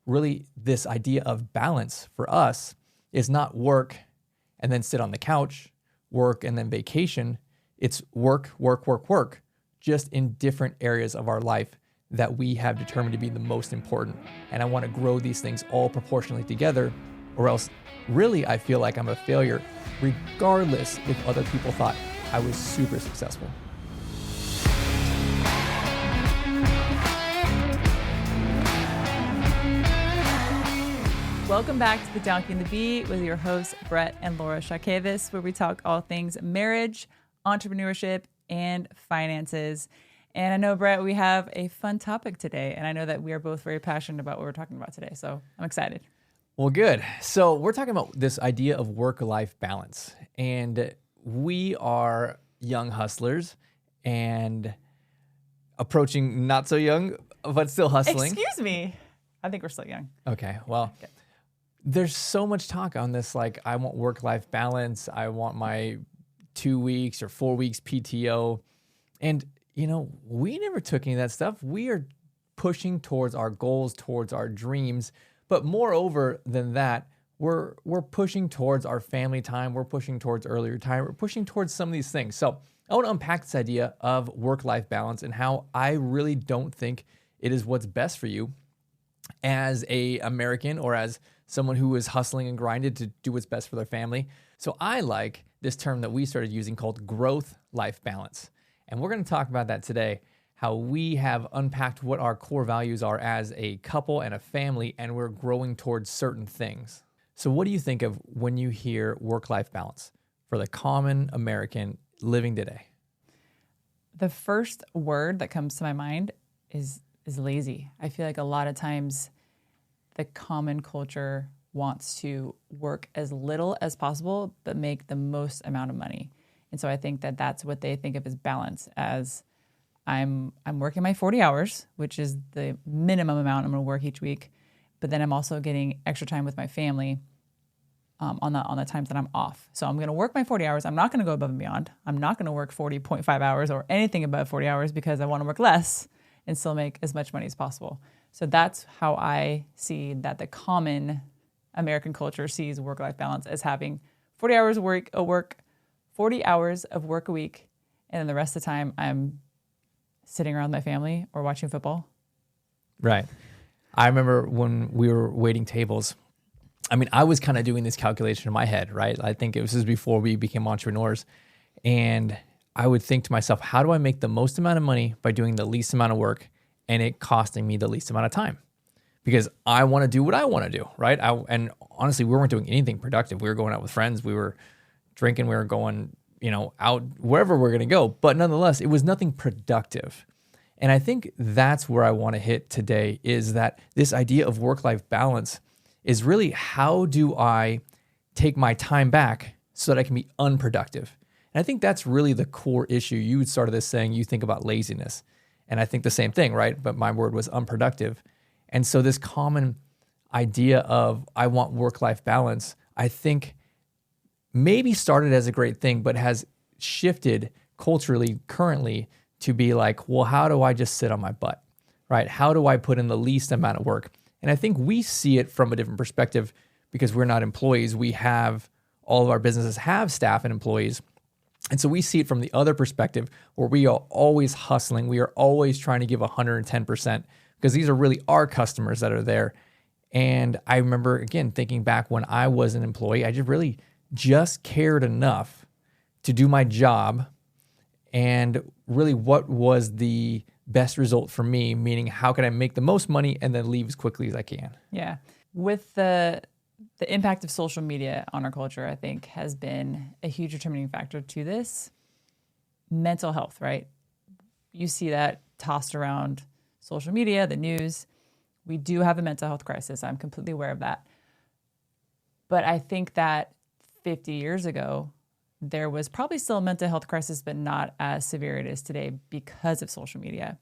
really this idea of balance for us is not work and then sit on the couch, work and then vacation. It's work, work, work, work, just in different areas of our life that we have determined to be the most important. And I want to grow these things all proportionally together, or else really I feel like I'm a failure, regardless if other people thought I was super successful. Welcome back to The Donkey and the Bee with your hosts, Brett and Laura Chotkevys, where we talk all things marriage, entrepreneurship, and finances. And I know, Brett, we have a fun topic today, and I know that we are both very passionate about what we're talking about today, so I'm excited. Well, good. So we're talking about this idea of work-life balance, and we are young hustlers and approaching not so young, but still hustling. Excuse me. I think we're still young. Okay, well... Okay. There's so much talk on this, like, I want work-life balance. I want my 2 weeks or 4 weeks PTO. And, we never took any of that stuff. We are pushing towards our goals, towards our dreams. But moreover than that, we're pushing towards our family time. We're pushing towards early retirement. We're pushing towards some of these things. So I want to unpack this idea of work-life balance and how I really don't think it is what's best for you as a American or as someone who is hustling and grinded to do what's best for their family. So I like this term that we started using called growth-life balance. And we're going to talk about that today, how we have unpacked what our core values are as a couple and a family, and we're growing towards certain things. So what do you think of when you hear work-life balance for the common American living today? The first word that comes to my mind is lazy. I feel like a lot of times the common culture wants to work as little as possible, but make the most amount of money. And so I think that that's what they think of as balance, as I'm working my 40 hours, which is the minimum amount I'm going to work each week. But then I'm also getting extra time with my family on the times that I'm off. So I'm going to work my 40 hours. I'm not going to go above and beyond. I'm not going to work 40.5 hours or anything above 40 hours because I want to work less and still make as much money as possible. So that's how I see that the common American culture sees work-life balance as having 40 hours of work, 40 hours of work a week, and then the rest of the time I'm sitting around my family or watching football. Right. I remember when we were waiting tables, I was kind of doing this calculation in my head, right? I think this was before we became entrepreneurs, and I would think to myself, how do I make the most amount of money by doing the least amount of work and it costing me the least amount of time? Because I want to do what I want to do, right? And honestly, we weren't doing anything productive. We were going out with friends. We were drinking. We were going, out wherever we're going to go. But nonetheless, it was nothing productive. And I think that's where I want to hit today, is that this idea of work-life balance is really, how do I take my time back so that I can be unproductive? And I think that's really the core issue. You started this saying you think about laziness. And I think the same thing, right? But my word was unproductive. And so this common idea of I want work-life balance, I think maybe started as a great thing, but has shifted culturally currently to be like, well, how do I just sit on my butt, right? How do I put in the least amount of work? And I think we see it from a different perspective because we're not employees. All of our businesses have staff and employees. And so we see it from the other perspective where we are always hustling. We are always trying to give 110% because these are really our customers that are there. And I remember, again, thinking back when I was an employee, I just cared enough to do my job. And really, what was the best result for me? Meaning, how can I make the most money and then leave as quickly as I can? Yeah. With the impact of social media on our culture, I think, has been a huge determining factor to this. Mental health, right? You see that tossed around social media, the news. We do have a mental health crisis. I'm completely aware of that. But I think that 50 years ago, there was probably still a mental health crisis, but not as severe as it is today because of social media.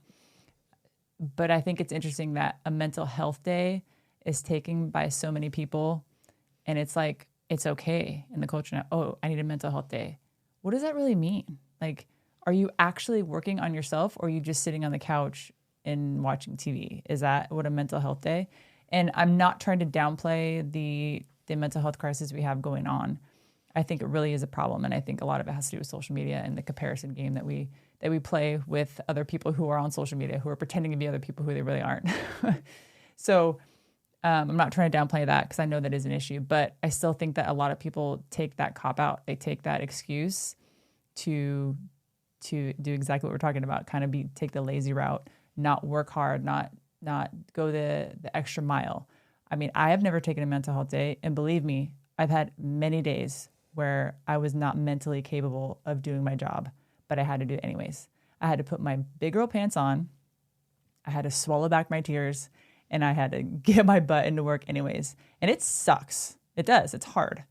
But I think it's interesting that a mental health day is taken by so many people, and it's like, it's okay in the culture now. Oh, I need a mental health day. What does that really mean? Like, are you actually working on yourself, or are you just sitting on the couch and watching TV? Is that what a mental health day? And I'm not trying to downplay the mental health crisis we have going on. I think it really is a problem, and I think a lot of it has to do with social media and the comparison game that we play with other people who are on social media, who are pretending to be other people who they really aren't. So I'm not trying to downplay that because I know that is an issue, but I still think that a lot of people take that cop out. They take that excuse to do exactly what we're talking about, kind of take the lazy route, not work hard, not go the extra mile. I mean, I have never taken a mental health day, and believe me, I've had many days where I was not mentally capable of doing my job, but I had to do it anyways. I had to put my big girl pants on. I had to swallow back my tears, and I had to get my butt into work anyways. And it sucks. It does. It's hard.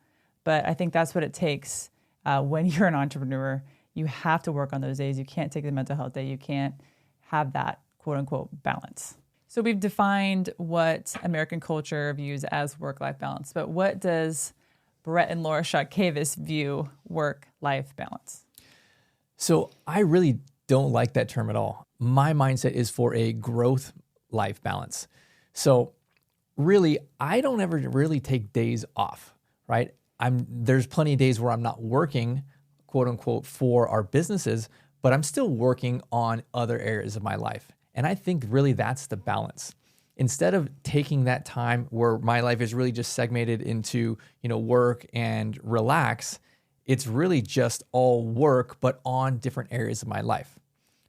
But I think that's what it takes when you're an entrepreneur. You have to work on those days. You can't take the mental health day. You can't have that quote unquote balance. So we've defined what American culture views as work-life balance, but what does Brett and Laura Chotkevys view work-life balance? So I really don't like that term at all. My mindset is for a growth-life balance. So really, I don't ever really take days off, right? There's plenty of days where I'm not working, quote unquote, for our businesses, but I'm still working on other areas of my life. And I think really that's the balance. Instead of taking that time where my life is really just segmented into, work and relax, it's really just all work, but on different areas of my life,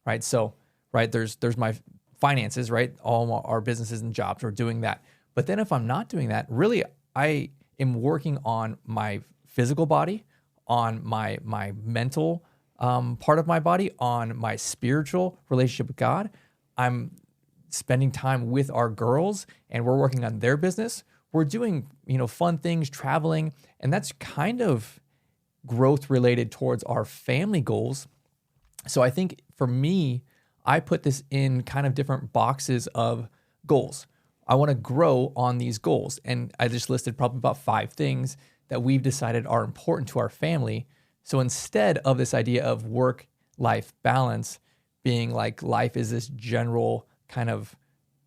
right? So, right, there's my finances, right? All our businesses and jobs are doing that. But then if I'm not doing that, really, I am working on my physical body, on my mental part of my body, on my spiritual relationship with God. I'm spending time with our girls, and we're working on their business. We're doing, fun things, traveling, and that's kind of growth related towards our family goals. So I think for me, I put this in kind of different boxes of goals. I want to grow on these goals. And I just listed probably about 5 things that we've decided are important to our family. So instead of this idea of work-life balance being like life is this general kind of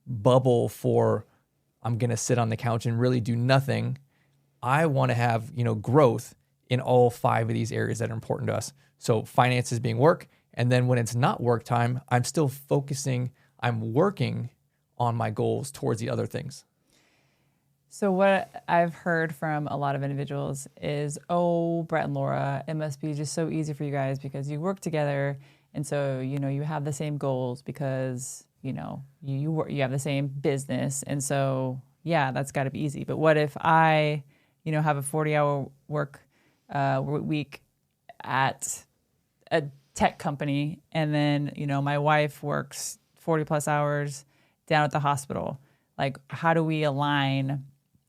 bubble for I'm going to sit on the couch and really do nothing, I want to have, growth in all 5 of these areas that are important to us. So finances being work. And then when it's not work time, I'm still focusing, I'm working on my goals towards the other things. So what I've heard from a lot of individuals is, oh, Brett and Laura, it must be just so easy for you guys because you work together. And so, you have the same goals because, you have the same business. And so, yeah, that's got to be easy. But what if I, have a 40-hour work week at a tech company, and then, my wife works 40 plus hours down at the hospital? Like, how do we align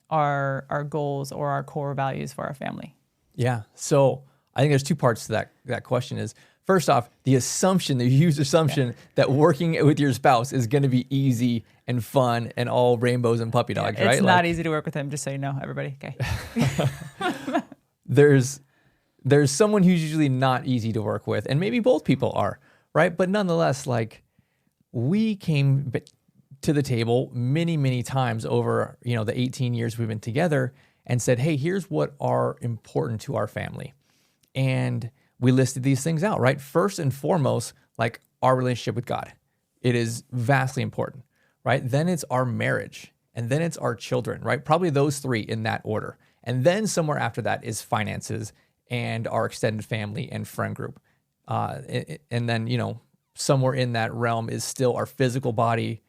our goals or our core values for our family? Yeah. So I think there's 2 parts to that question is, first off, the huge assumption that working with your spouse is going to be easy and fun and all rainbows and puppy dogs, right? It's not easy to work with him, just so you know, everybody. Okay. There's someone who's usually not easy to work with, and maybe both people are, right? But nonetheless, like, we came to the table many, many times over, the 18 years we've been together and said, hey, here's what are important to our family. And we listed these things out, right? First and foremost, like our relationship with God. It is vastly important, right? Then it's our marriage, and then it's our children, right? Probably those 3 in that order. And then somewhere after that is finances and our extended family and friend group. And then, somewhere in that realm is still our physical body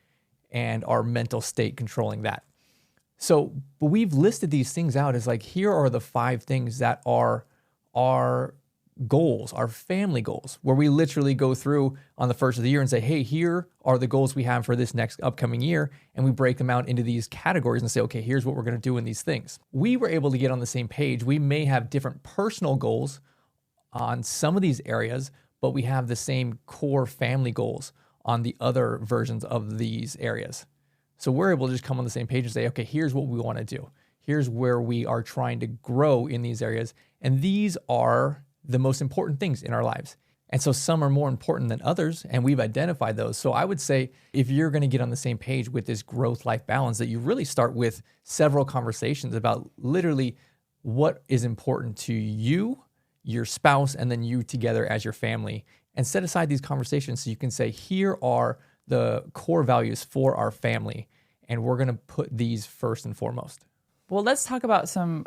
and our mental state controlling that. So, but we've listed these things out as like, here are the 5 things that are our goals, our family goals, where we literally go through on the first of the year and say, hey, here are the goals we have for this next upcoming year. And we break them out into these categories and say, okay, here's what we're going to do in these things. We were able to get on the same page. We may have different personal goals on some of these areas, but we have the same core family goals on the other versions of these areas. So we're able to just come on the same page and say, okay, here's what we want to do. Here's where we are trying to grow in these areas. And these are the most important things in our lives. And so some are more important than others, and we've identified those. So I would say if you're going to get on the same page with this growth-life balance, that you really start with several conversations about literally what is important to you, your spouse, and then you together as your family. And set aside these conversations so you can say, here are the core values for our family, and we're going to put these first and foremost. Well, let's talk about some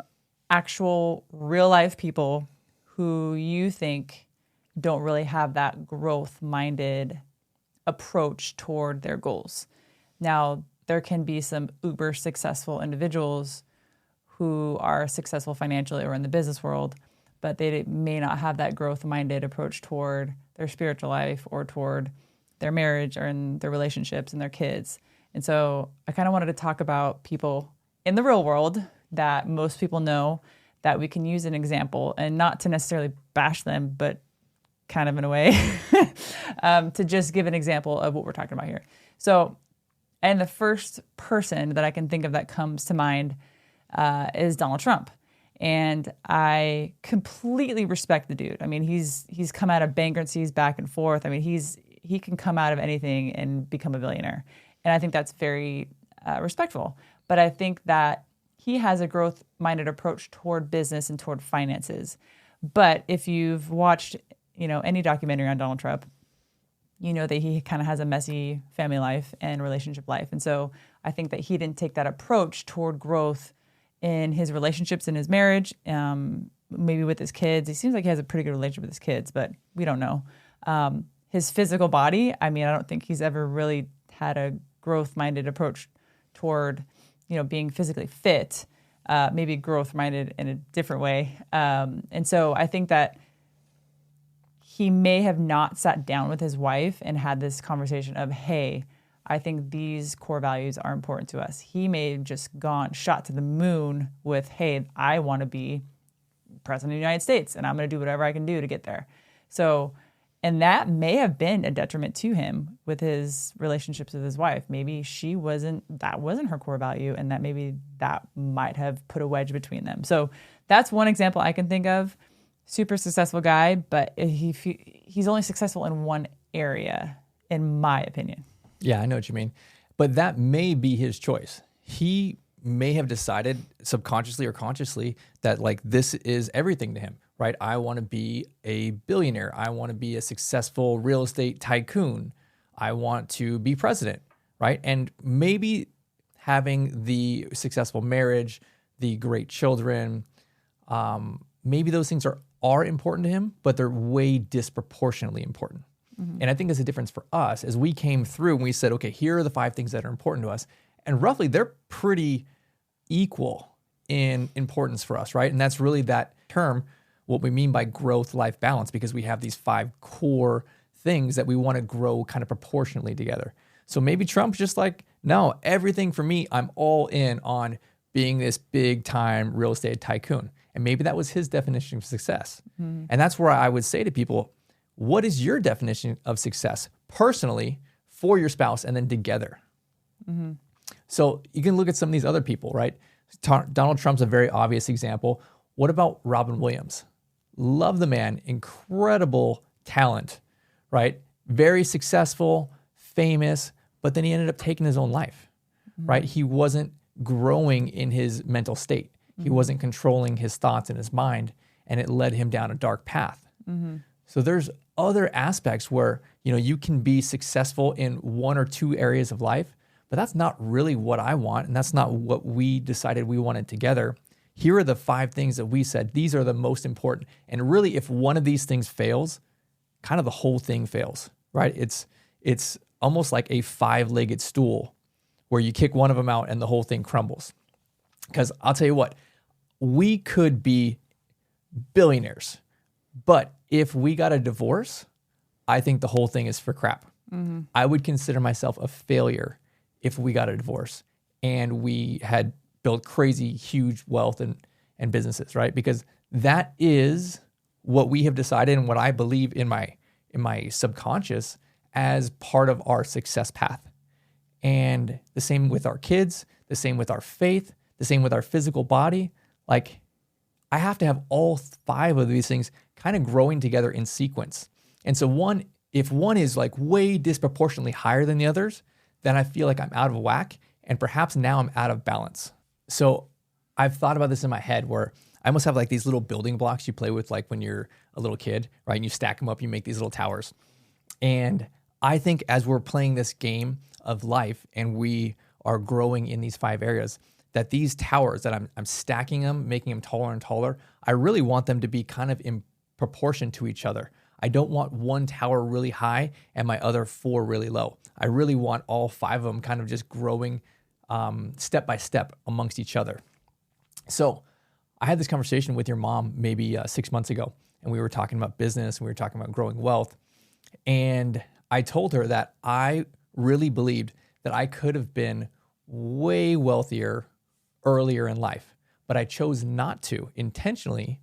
actual real-life people who you think don't really have that growth-minded approach toward their goals. Now, there can be some uber successful individuals who are successful financially or in the business world, but they may not have that growth-minded approach toward their spiritual life or toward their marriage or in their relationships and their kids. And so I kind of wanted to talk about people in the real world that most people know that we can use an example, and not to necessarily bash them, but kind of in a way, to just give an example of what we're talking about here. So, and the first person that I can think of that comes to mind is Donald Trump. And I completely respect the dude. I mean, he's come out of bankruptcies back and forth. I mean, he can come out of anything and become a billionaire. And I think that's very respectful. But I think that he has a growth-minded approach toward business and toward finances. But if you've watched any documentary on Donald Trump, you know that he kind of has a messy family life and relationship life. And so I think that he didn't take that approach toward growth in his relationships, in his marriage, maybe with his kids. He seems like he has a pretty good relationship with his kids, but we don't know. His physical body, I mean, I don't think he's ever really had a growth-minded approach toward, being physically fit, maybe growth-minded in a different way. And so I think that he may have not sat down with his wife and had this conversation of, hey, I think these core values are important to us. He may have just shot to the moon with, hey, I want to be president of the United States and I'm going to do whatever I can do to get there. So, and that may have been a detriment to him with his relationships with his wife. Maybe that wasn't her core value, and that might have put a wedge between them. So that's one example I can think of. Super successful guy, but he's only successful in one area, in my opinion. Yeah, I know what you mean. But that may be his choice. He may have decided subconsciously or consciously that this is everything to him, right? I want to be a billionaire. I want to be a successful real estate tycoon. I want to be president, right? And maybe having the successful marriage, the great children, maybe those things are important to him, but they're way disproportionately important. Mm-hmm. And I think there's a difference for us as we came through and we said, okay, here are the 5 things that are important to us. And roughly they're pretty equal in importance for us, right? And that's really that term, what we mean by growth-life balance, because we have these 5 core things that we want to grow kind of proportionally together. So maybe Trump's just no, everything for me, I'm all in on being this big-time real estate tycoon. And maybe that was his definition of success. Mm-hmm. And that's where I would say to people, what is your definition of success personally for your spouse and then together? Mm-hmm. So you can look at some of these other people, right? Donald Trump's a very obvious example. What about Robin Williams? Love the man, incredible talent, right? Very successful, famous, but then he ended up taking his own life, mm-hmm. right? He wasn't growing in his mental state. He wasn't controlling his thoughts in his mind, and it led him down a dark path. Mm-hmm. So there's other aspects where, you can be successful in 1 or 2 areas of life, but that's not really what I want, and that's not what we decided we wanted together. Here are the 5 things that we said, these are the most important. And really, if one of these things fails, kind of the whole thing fails, right? It's almost like a 5-legged stool where you kick one of them out and the whole thing crumbles. Because I'll tell you what, we could be billionaires, but if we got a divorce, I think the whole thing is for crap. Mm-hmm. I would consider myself a failure if we got a divorce and we had built crazy, huge wealth and businesses, right? Because that is what we have decided and what I believe in my subconscious as part of our success path. And the same with our kids, the same with our faith, the same with our physical body. I have to have all 5 of these things kind of growing together in sequence. And so if one is like way disproportionately higher than the others, then I feel like I'm out of whack and perhaps now I'm out of balance. So I've thought about this in my head where I almost have like these little building blocks you play with like when you're a little kid, right? And you stack them up, you make these little towers. And I think as we're playing this game of life and we are growing in these 5 areas, that these towers that I'm stacking them, making them taller and taller, I really want them to be kind of in proportion to each other. I don't want one tower really high and my other 4 really low. I really want all 5 of them kind of just growing step by step amongst each other. So I had this conversation with your mom maybe 6 months ago, and we were talking about business and we were talking about growing wealth. And I told her that I really believed that I could have been way wealthier earlier in life, but I chose not to intentionally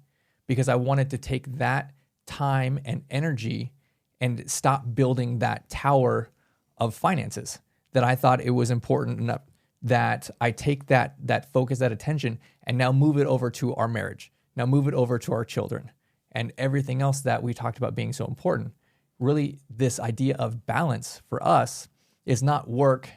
because I wanted to take that time and energy and stop building that tower of finances. That I thought it was important enough that I take that focus, that attention, and now move it over to our marriage. Now move it over to our children and everything else that we talked about being so important. Really, this idea of balance for us is not work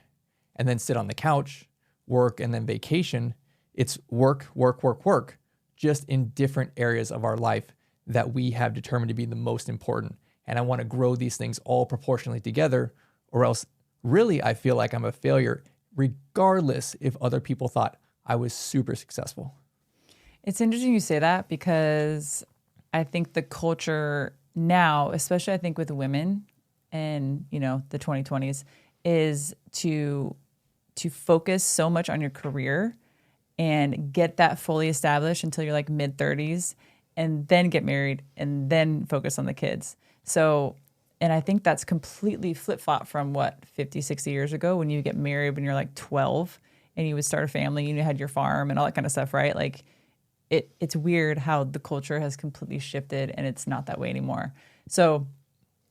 and then sit on the couch, work and then vacation. It's work, work, work, work, just in different areas of our life that we have determined to be the most important. And I want to grow these things all proportionally together, or else really I feel like I'm a failure, regardless if other people thought I was super successful. It's interesting you say that because I think the culture now, especially I think with women and, the 2020s, is to focus so much on your career and get that fully established until you're like mid-30s and then get married and then focus on the kids. So, and I think that's completely flip-flop from 50, 60 years ago when you get married when you're like 12 and you would start a family and you had your farm and all that kind of stuff, right? Like it's weird how the culture has completely shifted and it's not that way anymore. So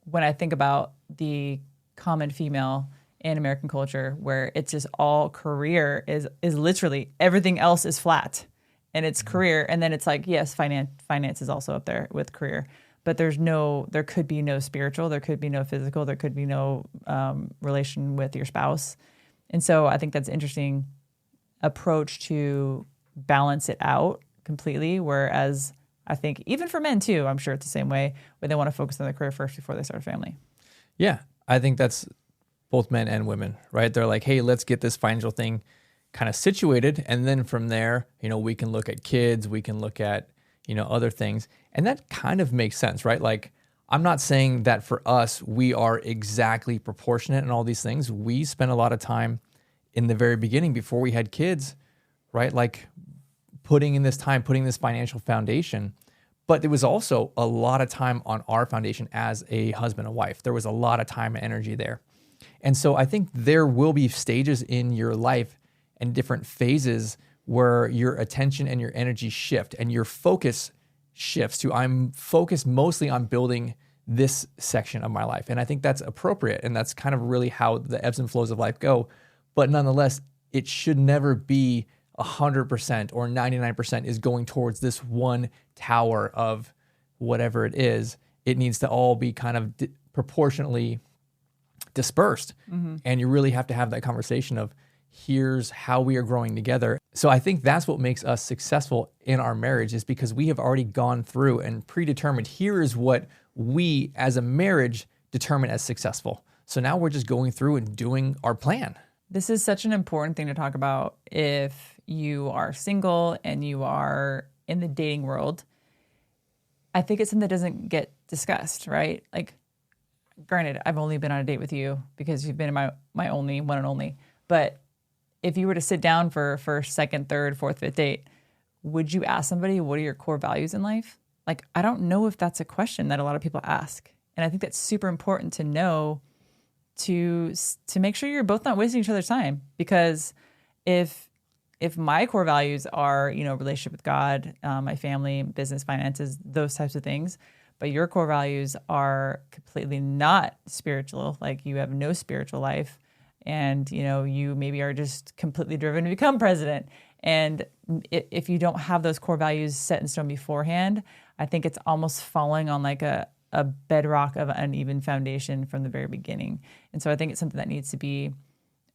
when I think about the common female in American culture where it's just all career is literally everything else is flat and it's career. And then it's like, yes, finance is also up there with career, but there could be no spiritual, there could be no physical, there could be no relation with your spouse. And so I think that's an interesting approach to balance it out completely. Whereas I think even for men too, I'm sure it's the same way where they want to focus on their career first before they start a family. Yeah, I think that's both men and women, right? They're like, hey, let's get this financial thing kind of situated. And then from there, we can look at kids, we can look at, other things. And that kind of makes sense, right? Like, I'm not saying that for us, we are exactly proportionate in all these things. We spent a lot of time in the very beginning before we had kids, right? Like putting this financial foundation. But there was also a lot of time on our foundation as a husband and wife. There was a lot of time and energy there. And so I think there will be stages in your life and different phases where your attention and your energy shift and your focus shifts to I'm focused mostly on building this section of my life. And I think that's appropriate. And that's kind of really how the ebbs and flows of life go. But nonetheless, it should never be 100% or 99% is going towards this one tower of whatever it is. It needs to all be kind of proportionately dispersed. Mm-hmm. And you really have to have that conversation of here's how we are growing together. So I think that's what makes us successful in our marriage is because we have already gone through and predetermined here is what we as a marriage determine as successful. So now we're just going through and doing our plan. This is such an important thing to talk about if you are single and you are in the dating world. I think it's something that doesn't get discussed, right? Like, granted, I've only been on a date with you because you've been my only, one and only. But if you were to sit down for first, second, third, fourth, fifth date, would you ask somebody, what are your core values in life? Like, I don't know if that's a question that a lot of people ask. And I think that's super important to know to make sure you're both not wasting each other's time. Because if my core values are, relationship with God, my family, business, finances, those types of things, but your core values are completely not spiritual, like you have no spiritual life, and you maybe are just completely driven to become president. And if you don't have those core values set in stone beforehand, I think it's almost falling on like a a bedrock of an uneven foundation from the very beginning. And so I think it's something that needs to be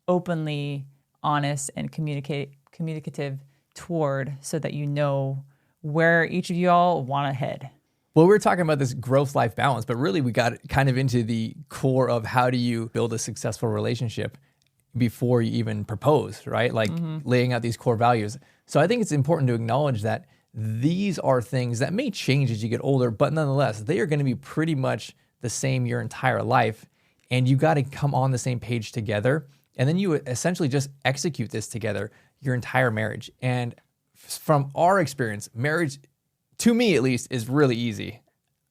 openly honest and communicative toward, so that you know where each of you all want to head. Well, we were talking about this growth-life balance, but really we got kind of into the core of how do you build a successful relationship before you even propose, right? Like laying out these core values. So I think it's important to acknowledge that these are things that may change as you get older, but nonetheless, they are going to be pretty much the same your entire life. And you got to come on the same page together. And then you essentially just execute this together your entire marriage. And from our experience, marriage, to me at least, is really easy.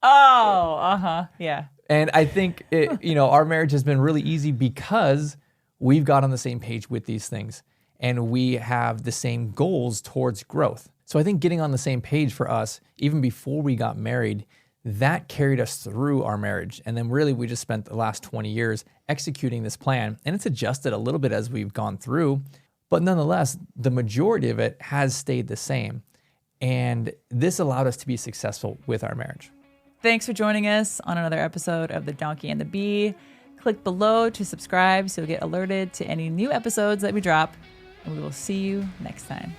Oh, yeah. And I think our marriage has been really easy because we've got on the same page with these things, and we have the same goals towards growth. So I think getting on the same page for us, even before we got married, that carried us through our marriage. And then really we just spent the last 20 years executing this plan, and it's adjusted a little bit as we've gone through, but nonetheless, the majority of it has stayed the same. And this allowed us to be successful with our marriage. Thanks for joining us on another episode of The Donkey and the Bee. Click below to subscribe so you'll get alerted to any new episodes that we drop, and we will see you next time.